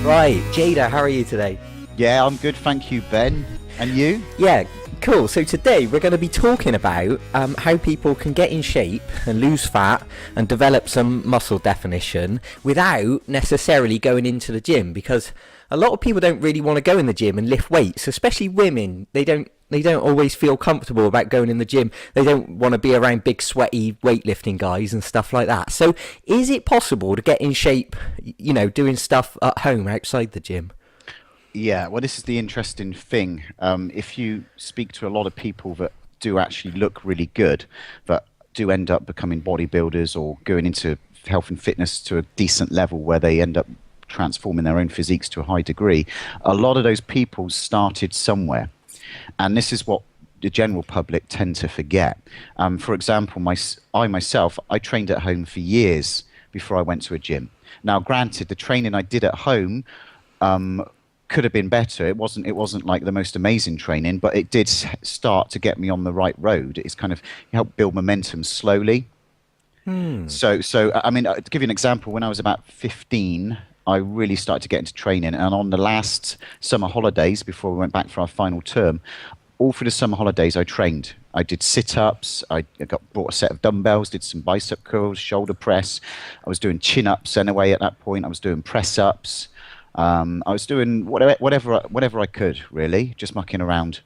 Right, Jada, how are you today? Yeah, I'm good, thank you, Ben. And you? Yeah, cool. So today we're going to be talking about how people can get in shape and lose fat and develop some muscle definition without necessarily going into the gym, because a lot of people don't really want to go in the gym and lift weights, especially women. They don't always feel comfortable about going in the gym. They don't want to be around big sweaty weightlifting guys and stuff like that. So is it possible to get in shape, doing stuff at home outside the gym? Yeah, well, this is the interesting thing. If you speak to a lot of people that do actually look really good, that do end up becoming bodybuilders or going into health and fitness to a decent level where they end up transforming their own physiques to a high degree, a lot of those people started somewhere. And this is what the general public tend to forget. For example, I trained at home for years before I went to a gym. Now, granted, the training I did at home could have been better. It wasn't like the most amazing training, but it did start to get me on the right road. It's kind of helped build momentum slowly. So I mean, to give you an example, when I was about 15, I really started to get into training, and on the last summer holidays before we went back for our final term, all through the summer holidays I trained. I did sit-ups, I brought a set of dumbbells, did some bicep curls, shoulder press. I was doing chin-ups anyway at that point. I was doing press-ups. I was doing whatever I could, really, just mucking around.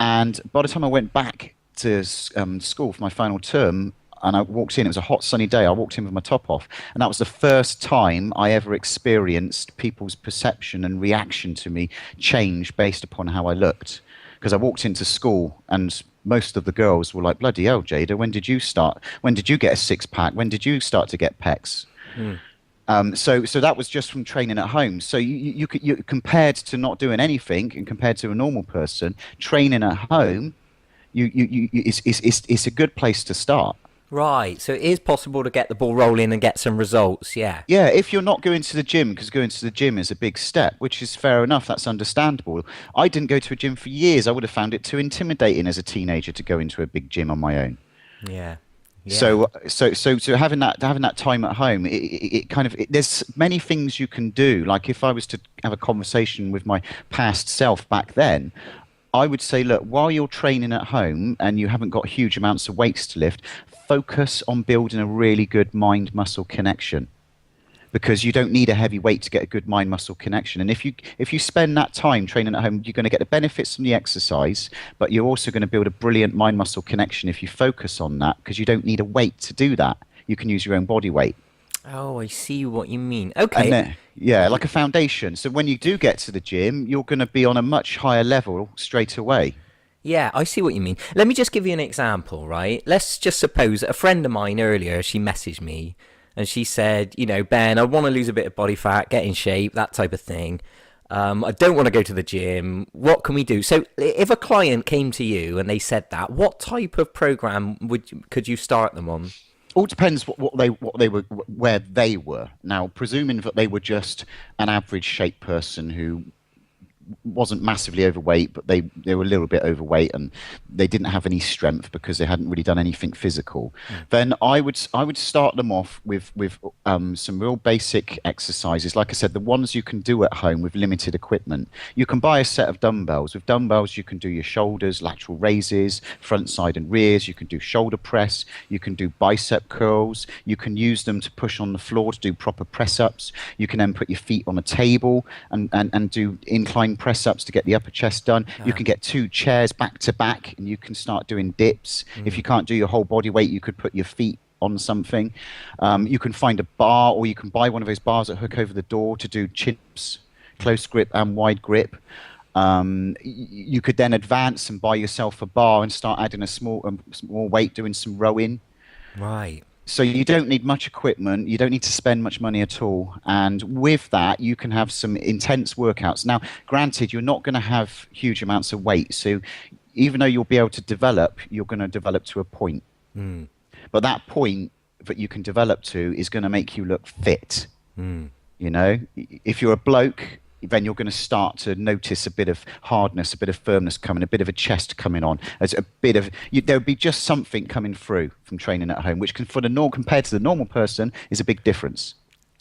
And by the time I went back to school for my final term, and I walked in, it was a hot sunny day, I walked in with my top off, and that was the first time I ever experienced people's perception and reaction to me change based upon how I looked. Because I walked into school and most of the girls were like, bloody hell, Jada, when did you start? When did you get a six-pack? When did you start to get pecs? So that was just from training at home. So you compared to not doing anything and compared to a normal person, training at home, it's a good place to start. Right, so it is possible to get the ball rolling and get some results, yeah. Yeah, if you're not going to the gym, because going to the gym is a big step, which is fair enough, that's understandable. I didn't go to a gym for years. I would have found it too intimidating as a teenager to go into a big gym on my own. Yeah. So having that time at home, there's many things you can do. Like if I was to have a conversation with my past self back then, I would say, look, while you're training at home and you haven't got huge amounts of weights to lift, focus on building a really good mind-muscle connection, because you don't need a heavy weight to get a good mind-muscle connection. And if you spend that time training at home, you're going to get the benefits from the exercise, but you're also going to build a brilliant mind-muscle connection if you focus on that, because you don't need a weight to do that. You can use your own body weight. Oh, I see what you mean. Okay. Then, yeah, like a foundation. So when you do get to the gym, you're going to be on a much higher level straight away. Yeah, I see what you mean. Let me just give you an example, right? Let's just suppose a friend of mine earlier, she messaged me and she said, Ben, I want to lose a bit of body fat, get in shape, that type of thing. I don't want to go to the gym. What can we do? So if a client came to you and they said that, what type of program could you start them on? All depends what they were, where they were. Now, presuming that they were just an average shaped person who wasn't massively overweight, but they were a little bit overweight and they didn't have any strength because they hadn't really done anything physical, then I would start them off with some real basic exercises. Like I said, the ones you can do at home with limited equipment. You can buy a set of dumbbells. With dumbbells, you can do your shoulders, lateral raises, front, side, and rears. You can do shoulder press. You can do bicep curls. You can use them to push on the floor to do proper press ups. You can then put your feet on a table and do incline press ups to get the upper chest done. You can get 2 chairs back to back and you can start doing dips. If you can't do your whole body weight, you could put your feet on something. You can find a bar, or you can buy one of those bars that hook over the door to do chin-ups, close grip and wide grip. You could then advance and buy yourself a bar and start adding a small weight, doing some rowing. Right. So you don't need much equipment, you don't need to spend much money at all, and with that you can have some intense workouts. Now, granted, you're not going to have huge amounts of weight, so even though you'll be able to develop, you're going to develop to a point. But that point that you can develop to is going to make you look fit. You know, if you're a bloke then you're going to start to notice a bit of hardness, a bit of firmness coming, a bit of a chest coming on, as a bit of there'll be just something coming through from training at home, which can, for the compared to the normal person, is a big difference.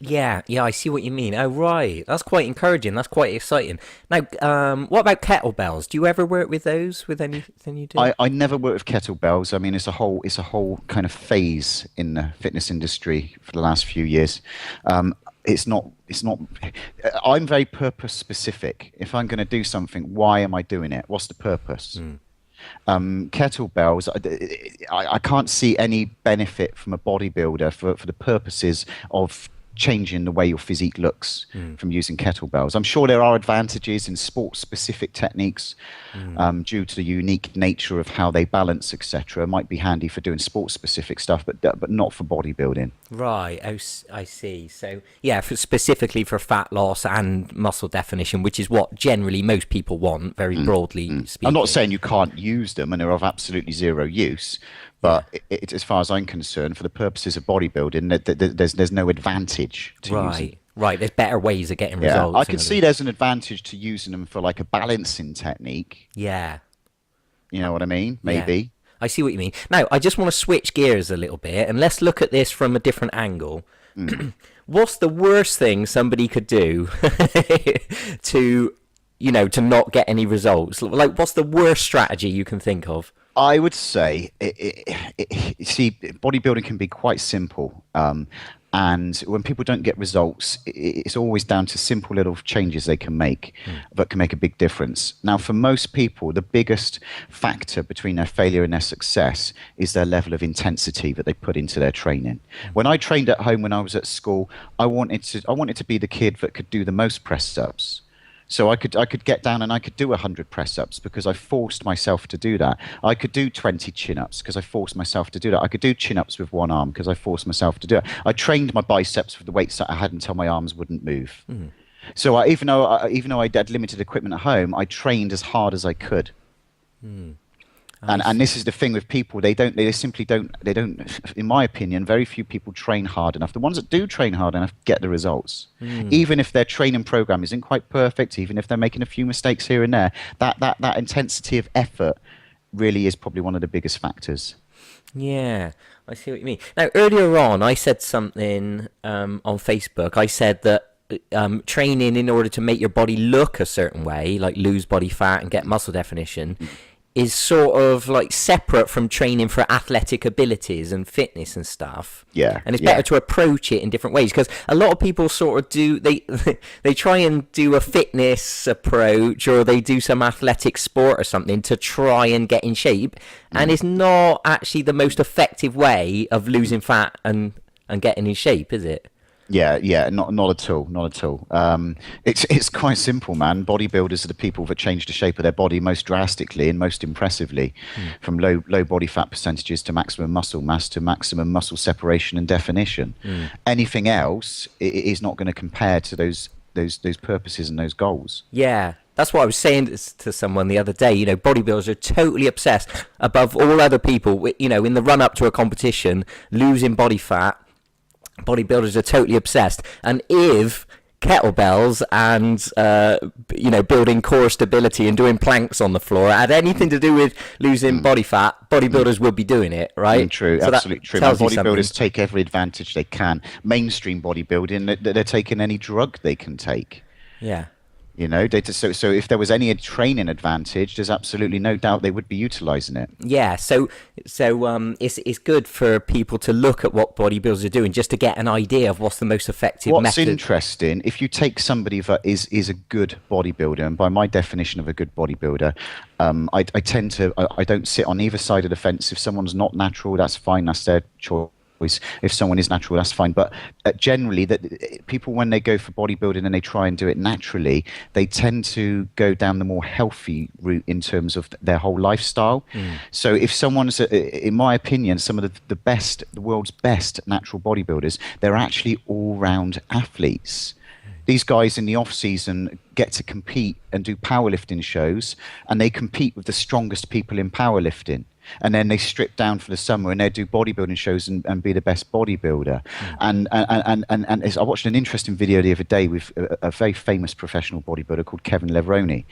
Yeah, yeah, I see what you mean. Oh, right. That's quite encouraging. That's quite exciting. Now, what about kettlebells? Do you ever work with those with anything you do? I never work with kettlebells. I mean, it's a whole kind of phase in the fitness industry for the last few years. It's not. I'm very purpose specific. If I'm going to do something, why am I doing it? What's the purpose? Kettlebells, I can't see any benefit from a bodybuilder for the purposes of changing the way your physique looks from using kettlebells. I'm sure there are advantages in sports-specific techniques due to the unique nature of how they balance, etc. It might be handy for doing sports-specific stuff, but not for bodybuilding. Right. Oh, I see. So, yeah, specifically for fat loss and muscle definition, which is what generally most people want, very broadly speaking. I'm not saying you can't use them and they're of absolutely zero use, but as far as I'm concerned, for the purposes of bodybuilding, there's no advantage to using them. Right. There's better ways of getting results. I can see there's an advantage to using them for like a balancing technique. Yeah. You know what I mean? Maybe. Yeah. I see what you mean. Now, I just want to switch gears a little bit and let's look at this from a different angle. What's the worst thing somebody could do to, to not get any results? Like, what's the worst strategy you can think of? I would say, see, bodybuilding can be quite simple. And when people don't get results, it's always down to simple little changes they can make that can make a big difference. Now, for most people, the biggest factor between their failure and their success is their level of intensity that they put into their training. When I trained at home when I was at school, I wanted to be the kid that could do the most press-ups. So I could get down and I could do 100 press-ups because I forced myself to do that. I could do 20 chin-ups because I forced myself to do that. I could do chin-ups with one arm because I forced myself to do it. I trained my biceps with the weights that I had until my arms wouldn't move. So even though I had limited equipment at home, I trained as hard as I could. And this is the thing with people, they simply don't, in my opinion, very few people train hard enough. The ones that do train hard enough get the results. Even if their training program isn't quite perfect, even if they're making a few mistakes here and there, that intensity of effort really is probably one of the biggest factors. Yeah, I see what you mean. Now, earlier on, I said something on Facebook. I said that training in order to make your body look a certain way, like lose body fat and get muscle definition, is sort of like separate from training for athletic abilities and fitness and stuff. Yeah. And it's better to approach it in different ways because a lot of people sort of do, they try and do a fitness approach or they do some athletic sport or something to try and get in shape. And it's not actually the most effective way of losing fat and getting in shape, is it? Yeah, not at all, not at all. It's quite simple, man. Bodybuilders are the people that change the shape of their body most drastically and most impressively, from low body fat percentages to maximum muscle mass to maximum muscle separation and definition. Anything else is not going to compare to those purposes and those goals. Yeah. That's what I was saying to someone the other day. Bodybuilders are totally obsessed above all other people, in the run up to a competition, losing body fat. Bodybuilders are totally obsessed, and if kettlebells and building core stability and doing planks on the floor had anything to do with losing body fat, bodybuilders would be doing it, right? True, so absolutely true. Bodybuilders take every advantage they can. Mainstream bodybuilding, they're taking any drug they can take. Yeah. So if there was any training advantage, there's absolutely no doubt they would be utilizing it. Yeah, so it's good for people to look at what bodybuilders are doing just to get an idea of what's the most effective method. What's interesting, if you take somebody that is a good bodybuilder, and by my definition of a good bodybuilder, I don't sit on either side of the fence. If someone's not natural, that's fine, that's their choice. If someone is natural, that's fine. But generally, people, when they go for bodybuilding and they try and do it naturally, they tend to go down the more healthy route in terms of their whole lifestyle. So if someone's, in my opinion, some of the world's best natural bodybuilders, they're actually all-round athletes. These guys in the off-season get to compete and do powerlifting shows, and they compete with the strongest people in powerlifting. and then they strip down for the summer and they do bodybuilding shows and be the best bodybuilder. I watched an interesting video the other day with a very famous professional bodybuilder called Kevin Levrone,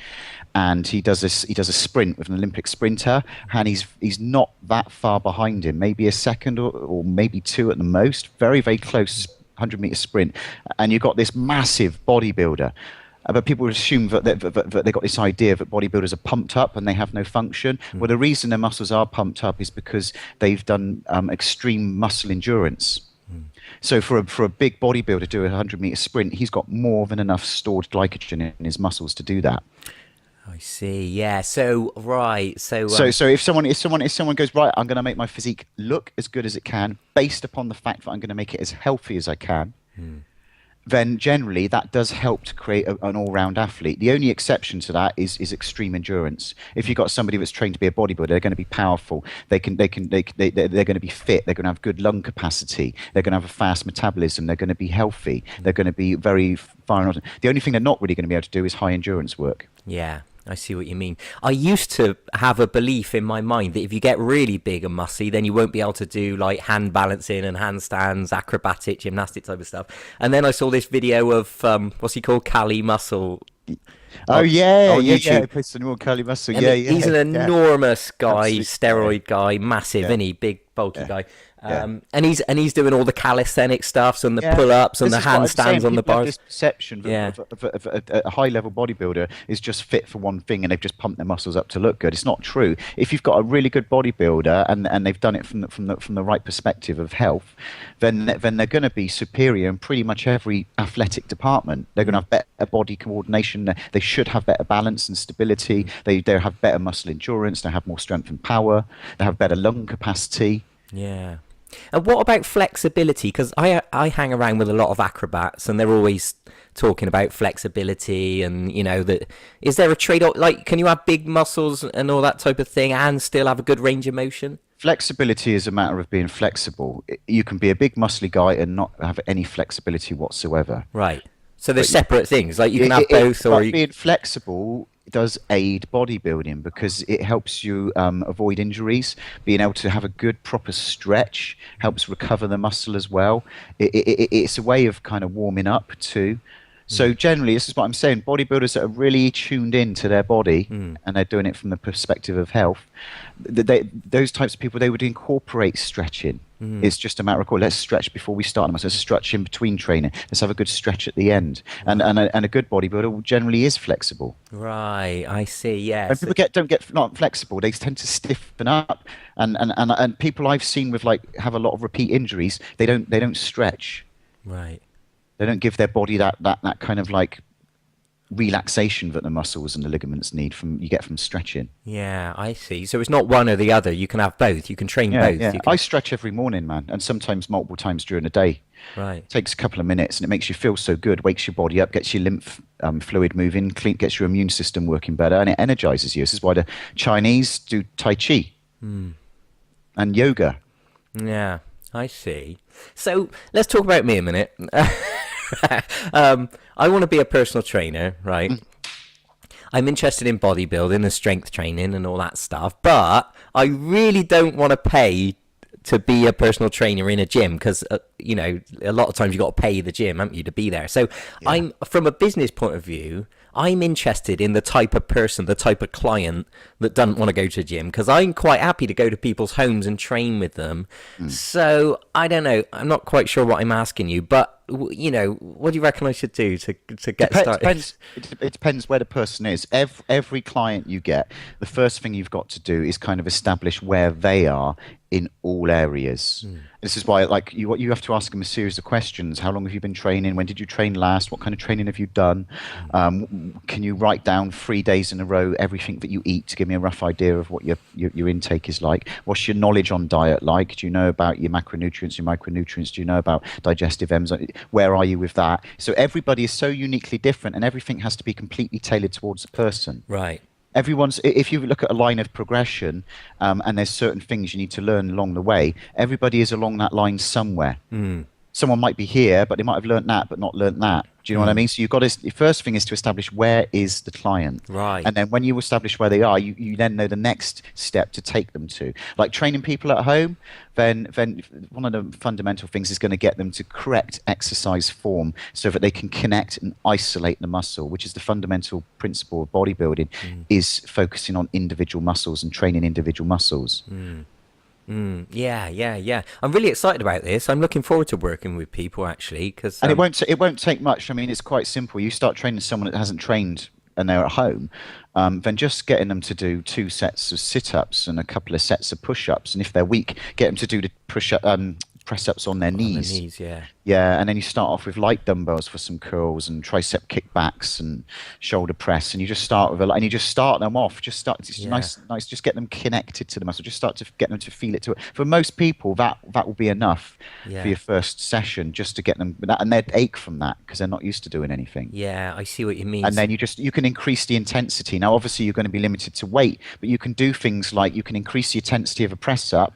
and he does a sprint with an Olympic sprinter, and he's not that far behind him, maybe a second or maybe two at the most, very, very close 100-meter sprint, and you've got this massive bodybuilder. But people assume that they got this idea that bodybuilders are pumped up and they have no function. Well, the reason their muscles are pumped up is because they've done extreme muscle endurance. So for a big bodybuilder to do a 100-meter sprint, he's got more than enough stored glycogen in his muscles to do that. I see. Yeah. So right. So if someone goes, right, I'm going to make my physique look as good as it can based upon the fact that I'm going to make it as healthy as I can, then generally that does help to create an all-round athlete. The only exception to that is extreme endurance. If you've got somebody that's trained to be a bodybuilder, they're going to be powerful. They're going to be fit. They're going to have good lung capacity. They're going to have a fast metabolism. They're going to be healthy. They're going to be very far. The only thing they're not really going to be able to do is high endurance work. Yeah. I see what you mean. I used to have a belief in my mind that if you get really big and muscly, then you won't be able to do like hand balancing and handstands, acrobatic, gymnastic type of stuff. And then I saw this video of what's he called, Cali Muscle. Oh yeah, on YouTube. Piston Cali Muscle. And he's an enormous guy, Absolutely. steroid guy, massive, isn't he? Big, bulky guy. And he's doing all the calisthenic stuffs and the pull-ups and the handstands on the bars. This perception that a high-level bodybuilder is just fit for one thing and they've just pumped their muscles up to look good. It's not true. If you've got a really good bodybuilder and they've done it from the right perspective of health, then they're going to be superior in pretty much every athletic department. They're going to have better body coordination. They should have better balance and stability. They have better muscle endurance. They have more strength and power. They have better lung capacity. Yeah. And what about flexibility? Because I hang around with a lot of acrobats and they're always talking about flexibility and, you know, that is there a trade-off? Like, can you have big muscles and all that type of thing and still have a good range of motion? Flexibility is a matter of being flexible. You can be a big muscly guy and not have any flexibility whatsoever. Right. So there's separate things. Like you can have both, or being flexible does aid bodybuilding because it helps you avoid injuries. Being able to have a good proper stretch helps recover the muscle as well. It's a way of kind of warming up too. So generally, this is what I'm saying, bodybuilders that are really tuned in to their body and they're doing it from the perspective of health, those types of people, they would incorporate stretching. It's just a matter of, let's stretch before we start. Let's stretch in between training. Let's have a good stretch at the end. And a good bodybuilder generally is flexible. Right, I see, yes. When people don't get not flexible, they tend to stiffen up. And people I've seen with have a lot of repeat injuries, they don't stretch. Right. They don't give their body that kind of relaxation that the muscles and the ligaments need you get from stretching. Yeah, I see. So it's not one or the other. You can have both. You can train both. Yeah. I stretch every morning, man, and sometimes multiple times during the day. Right. It takes a couple of minutes and it makes you feel so good, wakes your body up, gets your lymph fluid moving, gets your immune system working better, and it energizes you. This is why the Chinese do Tai Chi and yoga. Yeah, I see. So let's talk about me a minute. I want to be a personal trainer, right? I'm interested in bodybuilding and strength training and all that stuff, but I really don't want to pay to be a personal trainer in a gym because, you know, a lot of times you've got to pay the gym, haven't you, to be there. So I'm, from a business point of view, I'm interested in the type of person, the type of client that doesn't want to go to a gym because I'm quite happy to go to people's homes and train with them. So I don't know. I'm not quite sure what I'm asking you, but you know, what do you reckon I should do to get started? It depends where the person is. Every client you get, the first thing you've got to do is kind of establish where they are in all areas. This is why, you have to ask them a series of questions. How long have you been training? When did you train last? What kind of training have you done? Can you write down 3 days in a row everything that you eat to give me a rough idea of what your intake is like? What's your knowledge on diet like? Do you know about your macronutrients, your micronutrients? Do you know about digestive enzymes? Where are you with that? So everybody is so uniquely different, and everything has to be completely tailored towards the person. Right. If you look at a line of progression, and there's certain things you need to learn along the way, everybody is along that line somewhere. Someone might be here, but they might have learnt that, but not learnt that. Do you know what I mean? So you've got to, the first thing is to establish where is the client. Right. And then when you establish where they are, you then know the next step to take them to. Like training people at home, then one of the fundamental things is going to get them to correct exercise form so that they can connect and isolate the muscle, which is the fundamental principle of bodybuilding, is focusing on individual muscles and training individual muscles. Yeah. I'm really excited about this. I'm looking forward to working with people actually, because And it won't take much. I mean, it's quite simple. You start training someone that hasn't trained and they're at home, then just getting them to do 2 sets of sit-ups and a couple of sets of push-ups, and if they're weak, get them to do the press-ups on their knees. on the knees, yeah. Yeah, and then you start off with light dumbbells for some curls and tricep kickbacks and shoulder press, and you just start with and you just start them off. Just start. It's nice. Just get them connected to the muscle. Just start to get them to feel it. For most people, that will be enough for your first session, just to get them that, and they'd ache from that because they're not used to doing anything. Yeah, I see what you mean. And then you can increase the intensity. Now, obviously, you're going to be limited to weight, but you can do things like you can increase the intensity of a press up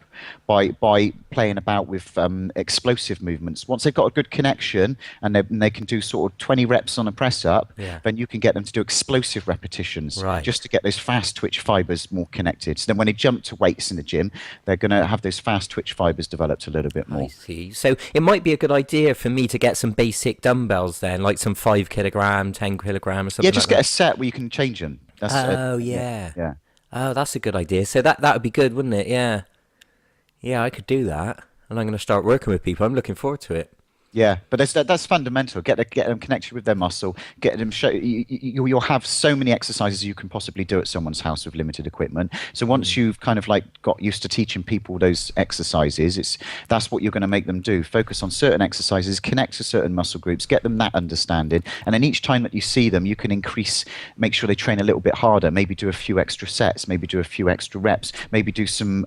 by playing about with explosive movements. Once they've got a good connection and they can do sort of 20 reps on a press up, then you can get them to do explosive repetitions, just to get those fast twitch fibers more connected. So then when they jump to weights in the gym, they're going to have those fast twitch fibers developed a little bit more. I see. So it might be a good idea for me to get some basic dumbbells then, like some 5 kilogram, 10 kilogram or something. Yeah, just like get that. a set where you can change them. That's, yeah. Oh, that's a good idea. So that would be good, wouldn't it? Yeah, I could do that, and I'm going to start working with people. I'm looking forward to it. Yeah, but that's fundamental. Get them connected with their muscle. Get them you'll have so many exercises you can possibly do at someone's house with limited equipment. So once you've kind of like got used to teaching people those exercises, that's what you're going to make them do. Focus on certain exercises, connect to certain muscle groups, get them that understanding, and then each time that you see them, you can make sure they train a little bit harder. Maybe do a few extra sets. Maybe do a few extra reps. Maybe do some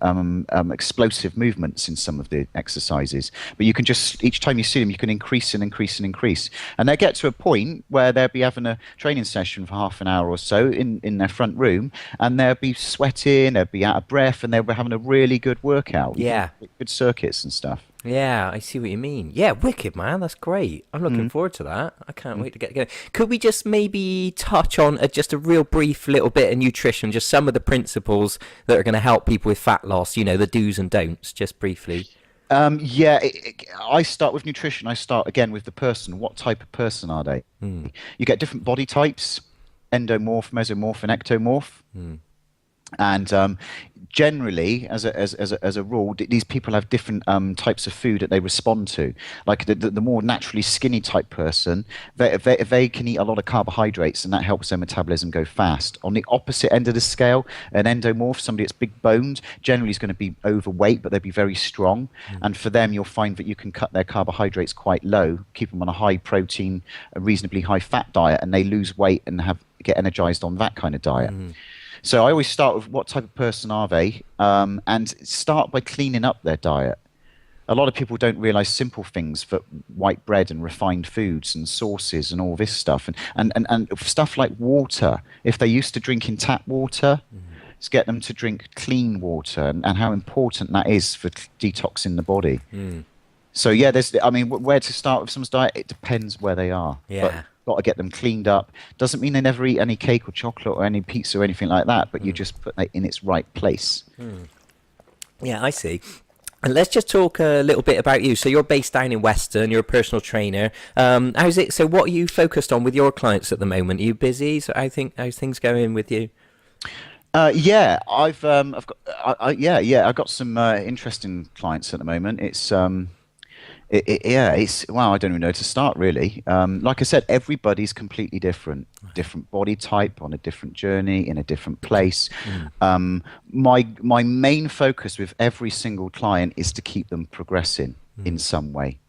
explosive movements in some of the exercises. But you can just each time you see them, you can increase and increase and increase, and they get to a point where they'll be having a training session for half an hour or so in their front room, and they'll be sweating, they'll be out of breath, and they'll be having a really good workout. Good circuits and stuff. Yeah, I see what you mean. Yeah, wicked, man. That's great. I'm looking forward to that. I can't wait to get going. Could we just maybe touch on just a real brief little bit of nutrition, just some of the principles that are going to help people with fat loss, the do's and don'ts, just briefly? I start with nutrition. I start again with the person. What type of person are they? You get different body types: endomorph, mesomorph, and ectomorph. And generally, as a rule, these people have different types of food that they respond to. Like the more naturally skinny type person, they can eat a lot of carbohydrates, and that helps their metabolism go fast. On the opposite end of the scale, an endomorph, somebody that's big boned, generally is going to be overweight, but they'll be very strong. And for them, you'll find that you can cut their carbohydrates quite low, keep them on a high protein, a reasonably high fat diet, and they lose weight and get energized on that kind of diet. So I always start with what type of person are they, and start by cleaning up their diet. A lot of people don't realize simple things for white bread and refined foods and sauces and all this stuff, and stuff like water. If they're used to drinking tap water, let's get them to drink clean water, and how important that is for detoxing the body. So where to start with someone's diet? It depends where they are. But got to get them cleaned up. Doesn't mean they never eat any cake or chocolate or any pizza or anything like that, but you just put that in its right place. Yeah, I see. And let's just talk a little bit about you. So you're based down in Weston, you're a personal trainer. How's it? So what are you focused on with your clients at the moment? Are you busy? So how's things going with you? I've got some interesting clients at the moment. It's I don't even know where to start really. Like I said, everybody's completely different body type, on a different journey, in a different place. My main focus with every single client is to keep them progressing in some way.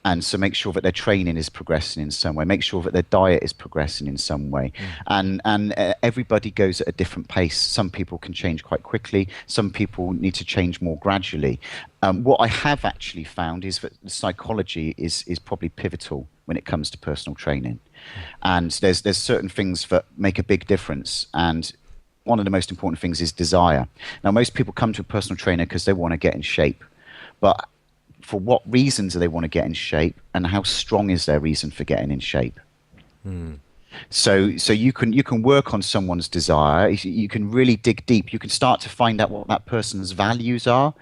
And so make sure that their training is progressing in some way, make sure that their diet is progressing in some way. And everybody goes at a different pace. Some people can change quite quickly. Some people need to change more gradually. What I have actually found is that psychology is probably pivotal when it comes to personal training. And there's certain things that make a big difference. And one of the most important things is desire. Now, most people come to a personal trainer because they want to get in shape. But for what reasons do they want to get in shape, and how strong is their reason for getting in shape. So you can work on someone's desire. You can really dig deep. You can start to find out what that person's values are,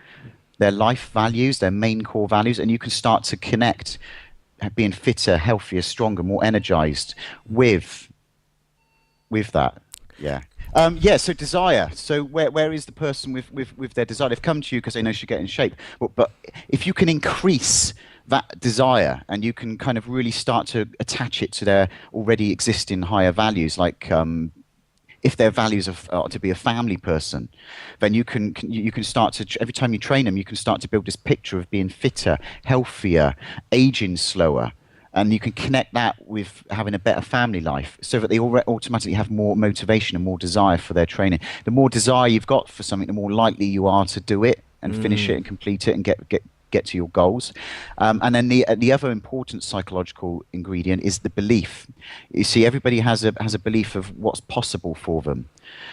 their life values, their main core values, and you can start to connect being fitter, healthier, stronger, more energized with that. Yeah. So desire. So where is the person with their desire? They've come to you because they know should get in shape. But if you can increase that desire, and you can kind of really start to attach it to their already existing higher values, like if their values are to be a family person, then you can start to, every time you train them, you can start to build this picture of being fitter, healthier, aging slower. And you can connect that with having a better family life, so that they automatically have more motivation and more desire for their training. The more desire you've got for something, the more likely you are to do it and finish it and complete it and get to your goals. And then the other important psychological ingredient is the belief. You see, everybody has a belief of what's possible for them.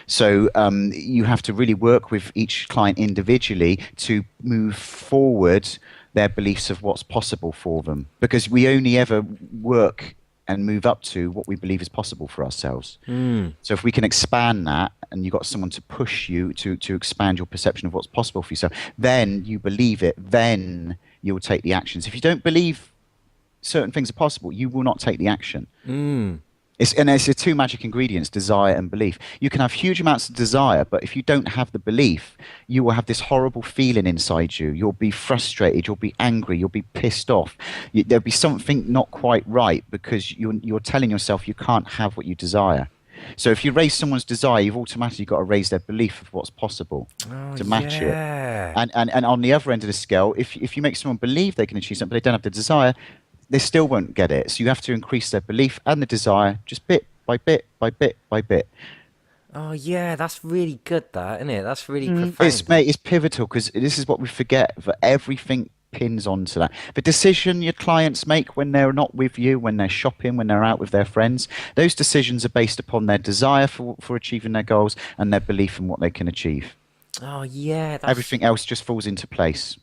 So you have to really work with each client individually to move forward their beliefs of what's possible for them, because we only ever work and move up to what we believe is possible for ourselves. So if we can expand that, and you've got someone to push you to expand your perception of what's possible for yourself, then you believe it, then you'll take the actions. If you don't believe certain things are possible, you will not take the action. It's the two magic ingredients, desire and belief. You can have huge amounts of desire, but if you don't have the belief, you will have this horrible feeling inside you. You'll be frustrated, you'll be angry, you'll be pissed off. There'll be something not quite right, because you're telling yourself you can't have what you desire. So if you raise someone's desire, you've automatically got to raise their belief of what's possible to match it. And on the other end of the scale, if you make someone believe they can achieve something, but they don't have the desire, they still won't get it. So you have to increase their belief and the desire, just bit by bit by bit by bit. Oh yeah, that's really good, that, isn't it? That's really profound. It's pivotal, because this is what we forget, that everything pins onto that. The decision your clients make when they're not with you, when they're shopping, when they're out with their friends, those decisions are based upon their desire for achieving their goals and their belief in what they can achieve. Oh yeah, Everything else just falls into place.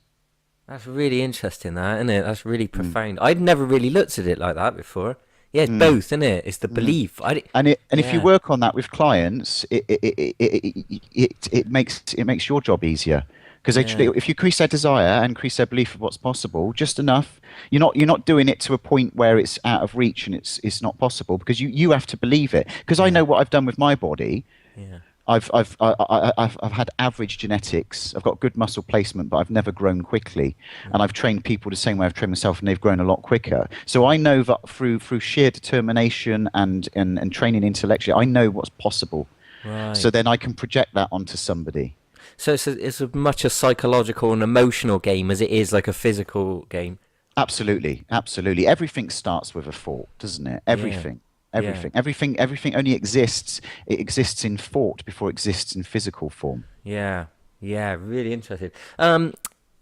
That's really interesting, that, isn't it? That's really profound. I'd never really looked at it like that before. Yeah, it's both, isn't it? It's the belief. If you work on that with clients, it makes your job easier, because if you increase their desire and increase their belief of what's possible just enough, you're not doing it to a point where it's out of reach and it's not possible, because you have to believe it. Because I know what I've done with my body. Yeah. I've had average genetics. I've got good muscle placement, but I've never grown quickly. And I've trained people the same way I've trained myself, and they've grown a lot quicker. So I know that through sheer determination and training intellectually, I know what's possible. Right. So then I can project that onto somebody. So it's as much a psychological and emotional game as it is like a physical game. Absolutely. Everything starts with a thought, doesn't it? Everything. Everything only exists. It exists in thought before it exists in physical form. Yeah, really interesting.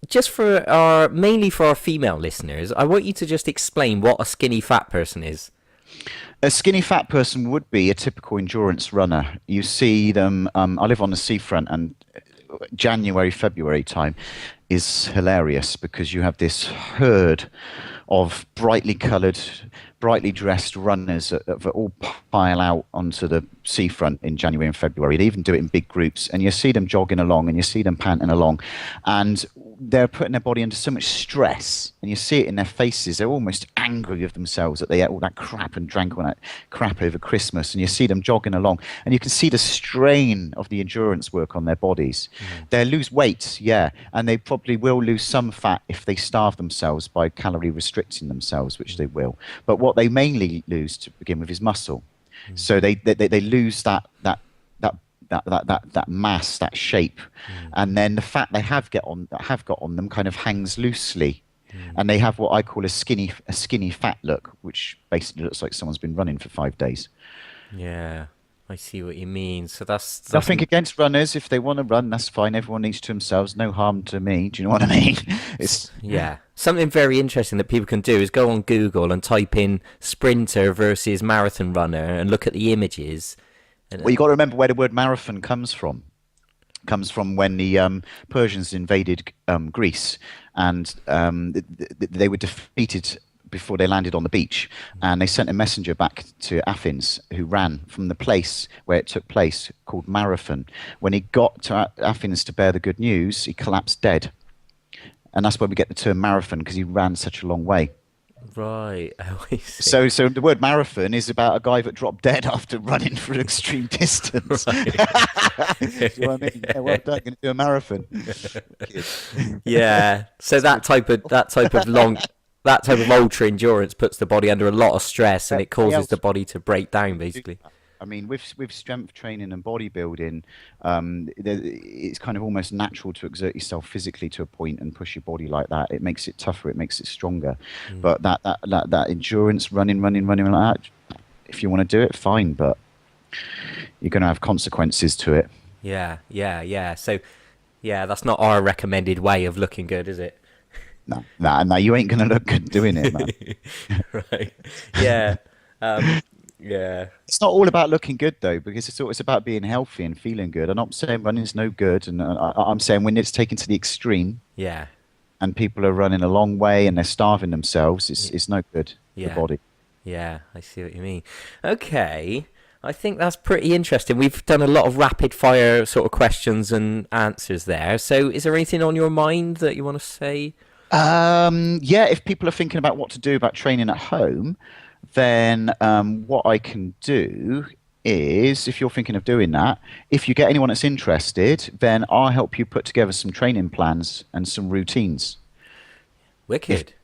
Just mainly for our female listeners, I want you to just explain what a skinny fat person is. A skinny fat person would be a typical endurance runner. You see them. I live on the seafront, and January, February time is hilarious, because you have this herd of brightly coloured, brightly dressed runners that all pile out onto the seafront in January and February. They even do it in big groups, and you see them jogging along and you see them panting along, and they're putting their body under so much stress, and you see it in their faces. They're almost angry with themselves that they ate all that crap and drank all that crap over Christmas, and you see them jogging along, and you can see the strain of the endurance work on their bodies. They'll lose weight, yeah, and they probably will lose some fat if they starve themselves by calorie restricting themselves, which they will. But what they mainly lose to begin with is muscle. So they lose that mass, that shape, and then the fat they have got on them kind of hangs loosely, and they have what I call a skinny fat look, which basically looks like someone's been running for 5 days. Yeah, I see what you mean. So that's nothing against runners. If they want to run, that's fine. Everyone each to themselves. No harm to me. Do you know what I mean? Yeah. Something very interesting that people can do is go on Google and type in sprinter versus marathon runner and look at the images. Well, you've got to remember where the word marathon comes from. comes from when the Persians invaded Greece, and they were defeated before they landed on the beach, and they sent a messenger back to Athens who ran from the place where it took place, called Marathon. When he got to Athens to bear the good news, he collapsed dead, and that's where we get the term marathon, because he ran such a long way. Right. Oh, I see. So the word marathon is about a guy that dropped dead after running for an extreme distance. Right. You know what I mean? Yeah, well done, going to do a marathon. Yeah. So that type of ultra endurance puts the body under a lot of stress, and it Everybody causes the else body to break down, can do basically. that. I mean, with strength training and bodybuilding, it's kind of almost natural to exert yourself physically to a point and push your body like that. It makes it tougher, it makes it stronger. But that endurance, running like that, if you want to do it, fine. But you're going to have consequences to it. Yeah. Yeah. Yeah. So, yeah, that's not our recommended way of looking good, is it? No, you ain't going to look good doing it, man. Right. Yeah. Yeah. It's not all about looking good though, because it's about being healthy and feeling good. I'm not saying running's no good, and I'm saying when it's taken to the extreme Yeah. and people are running a long way and they're starving themselves, it's no good for the Yeah. body. Yeah. I see what you mean. Okay. I think that's pretty interesting. We've done a lot of rapid fire sort of questions and answers there. So, is there anything on your mind that you want to say? Yeah, if people are thinking about what to do about training at home, then what I can do is, if you're thinking of doing that, if you get anyone that's interested, then I'll help you put together some training plans and some routines. If Wicked.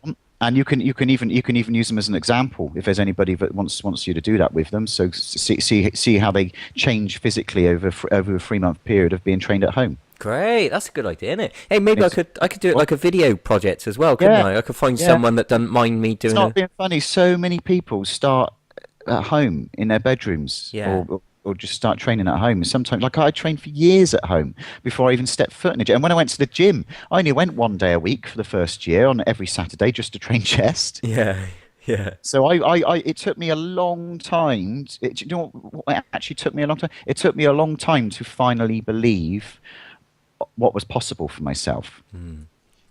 and you can even use them as an example if there's anybody that wants you to do that with them. So see how they change physically over a 3 month period of being trained at home. Great, that's a good idea, isn't it? Hey, maybe It's, I could do it like a video project as well, couldn't yeah, I? I could find yeah. someone that doesn't mind me It's doing not a being funny. So many people start at home in their bedrooms, yeah. or just start training at home. Sometimes, like I trained for years at home before I even stepped foot in the gym. And when I went to the gym, I only went 1 day a week for the first year, on every Saturday, just to train chest. Yeah. Yeah. So it took me a long time. You know what it actually took me a long time? It took me a long time to finally believe what was possible for myself.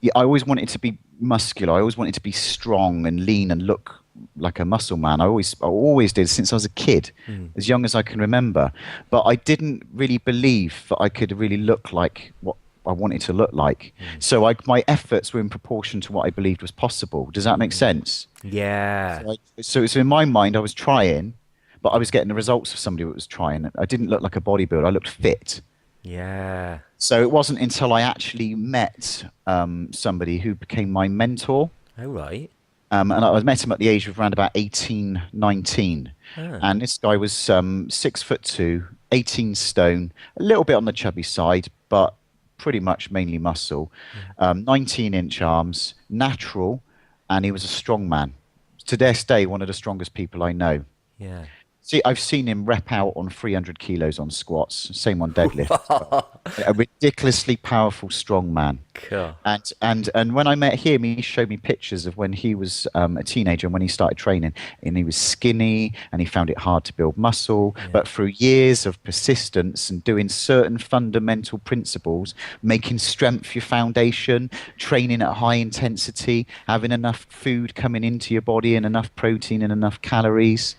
Yeah, I always wanted to be muscular. I always wanted to be strong and lean and look like a muscle man. I always did since I was a kid, as young as I can remember. But I didn't really believe that I could really look like what I wanted to look like. So my efforts were in proportion to what I believed was possible. Does that make sense? Yeah. So in my mind, I was trying, but I was getting the results of somebody that was trying. I didn't look like a bodybuilder. I looked fit. Yeah. So it wasn't until I actually met somebody who became my mentor. All right. And I met him at the age of around about 18, 19. Ah. And this guy was 6'2", 18 stone, a little bit on the chubby side, but pretty much mainly muscle. 19-inch arms, natural, and he was a strong man. To this day, one of the strongest people I know. Yeah. See, I've seen him rep out on 300 kilos on squats, same on deadlift. A ridiculously powerful, strong man. Cool. And when I met him, he showed me pictures of when he was a teenager and when he started training. And he was skinny and he found it hard to build muscle. Yeah. But through years of persistence and doing certain fundamental principles, making strength your foundation, training at high intensity, having enough food coming into your body and enough protein and enough calories.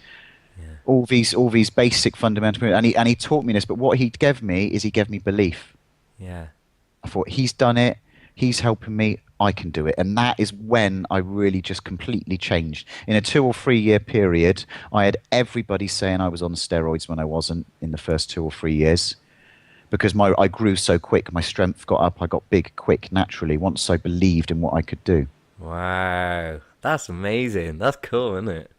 All these basic fundamental, and he taught me this. But what he gave me is he gave me belief. Yeah. I thought, he's done it, he's helping me, I can do it. And that is when I really just completely changed. In a 2 or 3 year period, I had everybody saying I was on steroids when I wasn't in the first 2 or 3 years, because I grew so quick, my strength got up, I got big quick naturally once I believed in what I could do. Wow. That's amazing. That's cool, isn't it?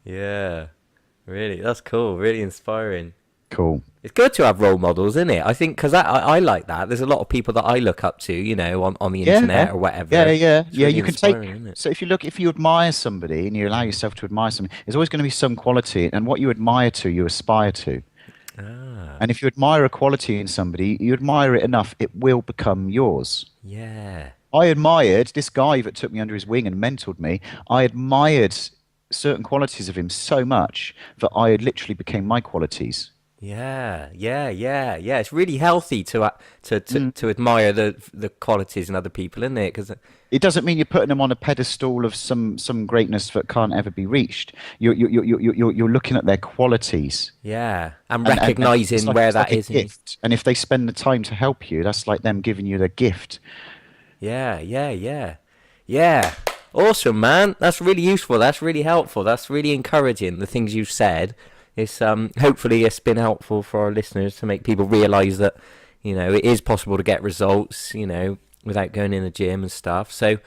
Yeah. Really, that's cool. Really inspiring. Cool. It's good to have role models, isn't it? I think because I like that. There's a lot of people that I look up to, on the internet or whatever. Yeah. It's really You can inspiring, isn't it? so if you admire somebody and you allow yourself to admire somebody, there's always going to be some quality, and what you admire to, you aspire to. Ah, And if you admire a quality in somebody, you admire it enough, it will become yours. yeah. I admired this guy that took me under his wing and mentored me. I admired certain qualities of him so much that I had literally became my qualities. Yeah. It's really healthy to to admire the qualities in other people, isn't it? Because It doesn't mean you're putting them on a pedestal of some greatness that can't ever be reached. You're looking at their qualities, yeah, and and it's recognizing like where it's that like a is in you. gift. And if they spend the time to help you, that's like them giving you the gift. Yeah. Awesome, man. That's really useful. That's really helpful. That's really encouraging. The things you've said. It's hopefully it's been helpful for our listeners to make people realise that it is possible to get results without going in the gym and stuff. So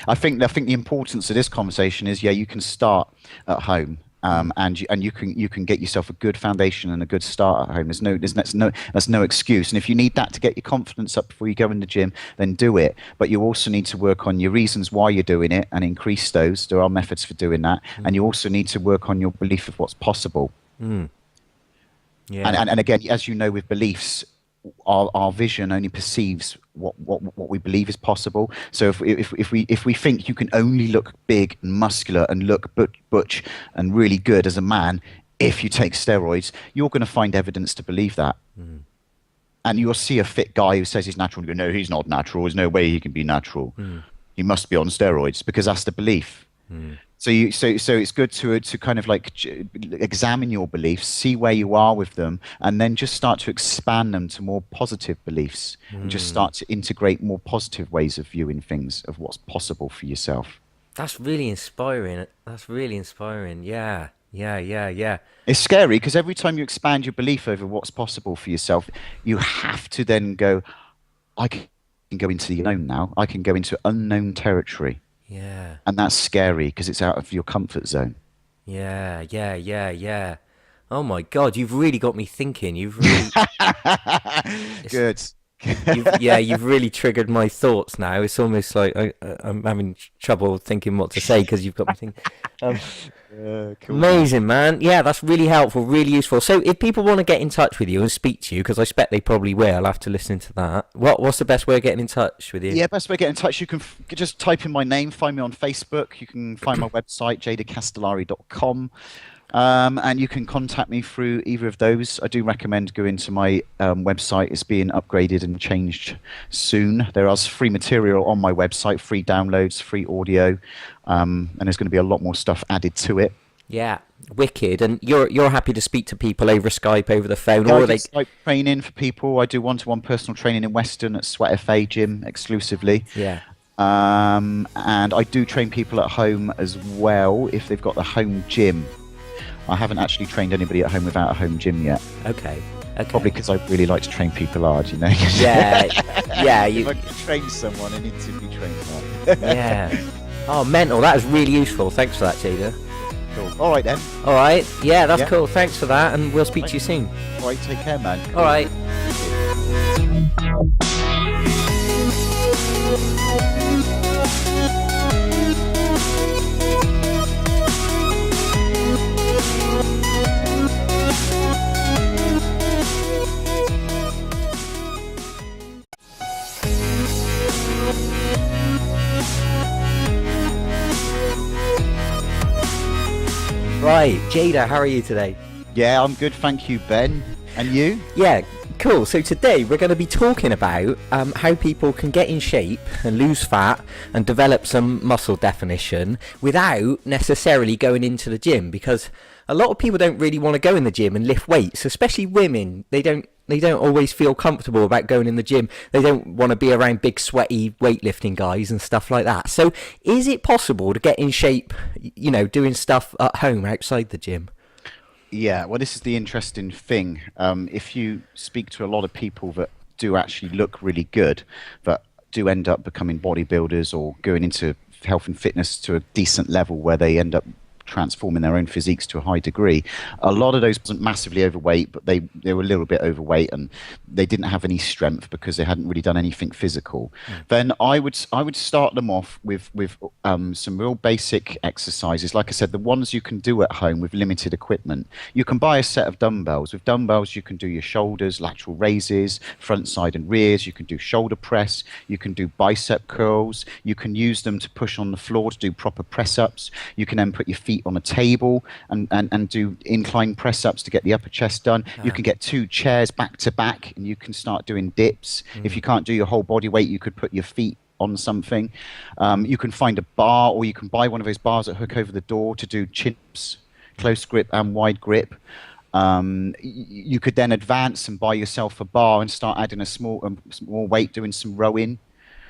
I think the importance of this conversation is, yeah, you can start at home, and you can get yourself a good foundation and a good start at home. There's no excuse. And if you need that to get your confidence up before you go in the gym, then do it. But you also need to work on your reasons why you're doing it and increase those. There are methods for doing that, and you also need to work on your belief of what's possible. yeah, And again, as you know, with beliefs, our vision only perceives what we believe is possible. So if we think you can only look big and muscular and look butch and really good as a man if you take steroids, you're going to find evidence to believe that. And you'll see a fit guy who says he's natural and you go, no, he's not natural. There's no way he can be natural. He must be on steroids, because that's the belief. So it's good to kind of like examine your beliefs, see where you are with them, and then just start to expand them to more positive beliefs, and just start to integrate more positive ways of viewing things, of what's possible for yourself. that's really inspiring. That's really inspiring. Yeah. It's scary because every time you expand your belief over what's possible for yourself, you have to then go, I can go into the unknown now. I can go into unknown territory. Yeah. And that's scary because it's out of your comfort zone. Yeah. Oh my God, you've really got me thinking. You've really, Good. you've really triggered my thoughts now. It's almost like I'm having trouble thinking what to say because you've got me thinking. Cool. Amazing, man. Yeah, that's really helpful, really useful. So if people want to get in touch with you and speak to you, because I expect they probably will after listening to that, what's the best way of getting in touch with you? Yeah, best way to get in touch, you can just type in my name, find me on Facebook. You can find my website, jadacastellari.com. And you can contact me through either of those. I do recommend going to my website. It's being upgraded and changed soon. There is free material on my website, free downloads, free audio, and there's going to be a lot more stuff added to it. Yeah, wicked. And you're happy to speak to people over Skype, over the phone, Yeah, or I are do they? Skype training for people. I do one-to-one personal training in Weston at Sweat FA Gym exclusively. Yeah. And I do train people at home as well if they've got the home gym. I haven't actually trained anybody at home without a home gym yet. Okay. Probably because I really like to train people hard, you know. Yeah. If I can train someone, I need to be trained hard. Yeah. Oh, mental. That is really useful. Thanks for that, Jada. Cool. All right then. All right. Yeah, that's Yeah. cool. Thanks for that, and we'll speak to you soon. All right, take care, man. All right. Right, Jada, how are you today? Yeah, I'm good, thank you, Ben. And you? Yeah, cool. So today we're going to be talking about how people can get in shape and lose fat and develop some muscle definition without necessarily going into the gym, because a lot of people don't really want to go in the gym and lift weights, especially women. They don't always feel comfortable about going in the gym. They don't want to be around big sweaty weightlifting guys and stuff like that. So is it possible to get in shape, doing stuff at home outside the gym? Yeah, well, this is the interesting thing. If you speak to a lot of people that do actually look really good, that do end up becoming bodybuilders or going into health and fitness to a decent level where they end up transforming their own physiques to a high degree, a lot of those wasn't massively overweight, but they were a little bit overweight and they didn't have any strength because they hadn't really done anything physical. Then I would start them off with some real basic exercises. Like I said, the ones you can do at home with limited equipment. You can buy a set of dumbbells. With dumbbells you can do your shoulders, lateral raises, front, side and rears. You can do shoulder press. You can do bicep curls. You can use them to push on the floor to do proper press ups. You can then put your feet feet on a table and do incline press ups to get the upper chest done. You can get 2 chairs back to back and you can start doing dips. If you can't do your whole body weight, you could put your feet on something. You can find a bar, or you can buy one of those bars that hook over the door to do chin-ups, close grip and wide grip. You could then advance and buy yourself a bar and start adding a small weight, doing some rowing.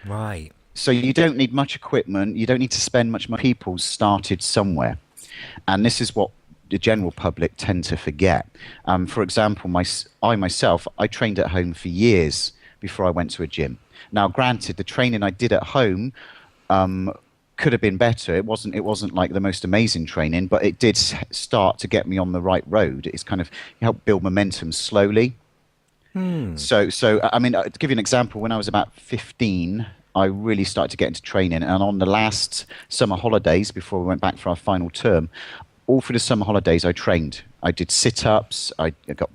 Right. So you don't need much equipment. You don't need to spend much money. People started somewhere. And this is what the general public tend to forget. For example, I trained at home for years before I went to a gym. Now, granted, the training I did at home could have been better. It wasn't like the most amazing training, but it did start to get me on the right road. It's kind of helped build momentum slowly. So I mean, to give you an example, when I was about 15, I really started to get into training, and on the last summer holidays before we went back for our final term, all through the summer holidays I trained. I did sit-ups, I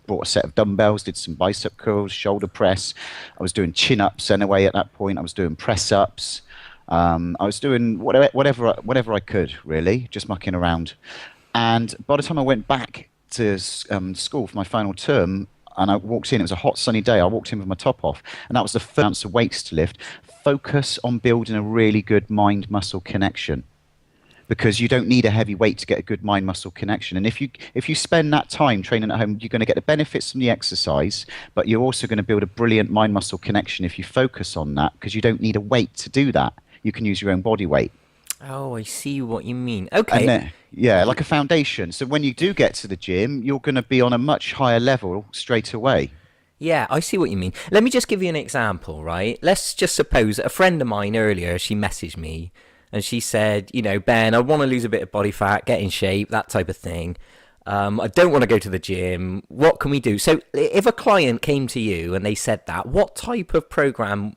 brought a set of dumbbells, did some bicep curls, shoulder press. I was doing chin-ups anyway at that point. I was doing press-ups. I was doing whatever I could, really, just mucking around. And by the time I went back to school for my final term, and I walked in, it was a hot sunny day, I walked in with my top off, and that was the first ounce of weights to lift. Focus on building a really good mind-muscle connection, because you don't need a heavy weight to get a good mind-muscle connection. And if you spend that time training at home, you're going to get the benefits from the exercise, but you're also going to build a brilliant mind-muscle connection if you focus on that, because you don't need a weight to do that. You can use your own body weight. Oh, I see what you mean. Okay. Then, yeah, like a foundation. So when you do get to the gym, you're going to be on a much higher level straight away. Yeah, I see what you mean. Let me just give you an example, right? Let's just suppose a friend of mine earlier, she messaged me and she said, you know, Ben, I want to lose a bit of body fat, get in shape, that type of thing. I don't want to go to the gym. What can we do? So if a client came to you and they said that, what type of program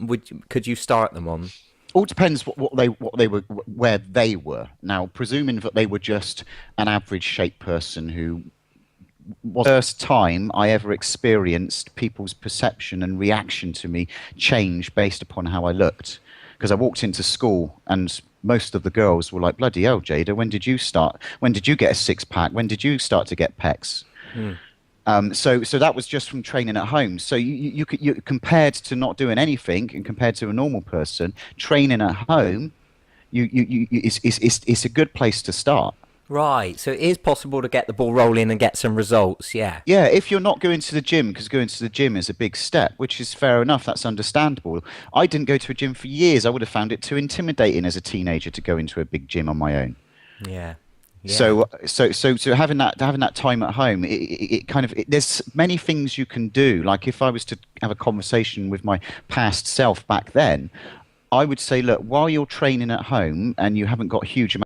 could you start them on? All depends what they were, where they were. Now, presuming that they were just an average shape person who was the first time I ever experienced people's perception and reaction to me change based upon how I looked. Because I walked into school and most of the girls were like, bloody hell, Jada, when did you start? When did you get a six-pack? When did you start to get pecs? So that was just from training at home. So you compared to not doing anything and compared to a normal person, training at home, it's a good place to start. Right, so it is possible to get the ball rolling and get some results, yeah. Yeah, if you're not going to the gym, because going to the gym is a big step, which is fair enough, that's understandable. I didn't go to a gym for years. I would have found it too intimidating as a teenager to go into a big gym on my own. Yeah. Yeah. So having that time at home, there's many things you can do. Like if I was to have a conversation with my past self back then, I would say, look, while you're training at home and you haven't got huge amounts